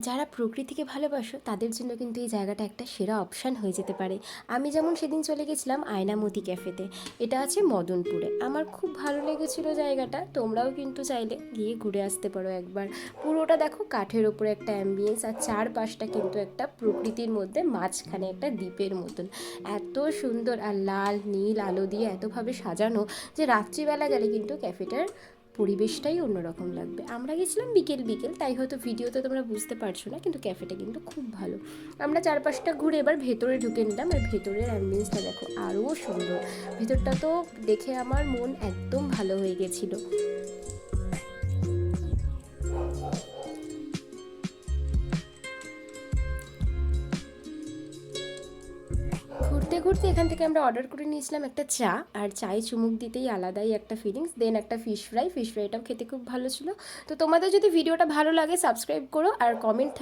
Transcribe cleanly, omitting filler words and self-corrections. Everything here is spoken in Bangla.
যারা প্রকৃতিকে ভালোবাসো তাদের জন্য কিন্তু এই জায়গাটা একটা সেরা অপশান হয়ে যেতে পারে। আমি যেমন সেদিন চলে গেছিলাম আয়নামতি ক্যাফেতে, এটা আছে মদনপুরে। আমার খুব ভালো লেগেছিল জায়গাটা, তোমরাও কিন্তু চাইলে গিয়ে ঘুরে আসতে পারো একবার। পুরোটা দেখো কাঠের ওপরে একটা অ্যাম্বিয়েন্স, আর চারপাশটা কিন্তু একটা প্রকৃতির মধ্যে মাঝখানে একটা দ্বীপের মতন। এত সুন্দর, আর লাল নীল আলো দিয়ে এতভাবে সাজানো যে রাত্রিবেলা গেলে কিন্তু ক্যাফেটার পরিবেশটাই অন্যরকম লাগবে। আমরা গেছিলাম বিকেল বিকেল, তাই হয়তো ভিডিওতে তোমরা বুঝতে পারছো না, কিন্তু ক্যাফেটা কিন্তু খুব ভালো। আমরা চারপাশটা ঘুরে এবার ভেতরে ঢুকে নিলাম, আর ভেতরের অ্যাম্বিয়েন্সটা দেখো আরও সুন্দর। ভেতরটা তো দেখে আমার মন একদম ভালো হয়ে গেছিলো। ঘুরতে ঘুরতে এখান থেকে আমরা অর্ডার করে নিয়েছিলাম একটা চা, আর চায়ে চুমুক দিতেই আলাদাই একটা ফিলিংস। দেন একটা ফিশ ফ্রাইটাও খেতে খুব ভালো ছিল। তো তোমাদের যদি ভিডিওটা ভালো লাগে সাবস্ক্রাইব করো, আর কমেন্ট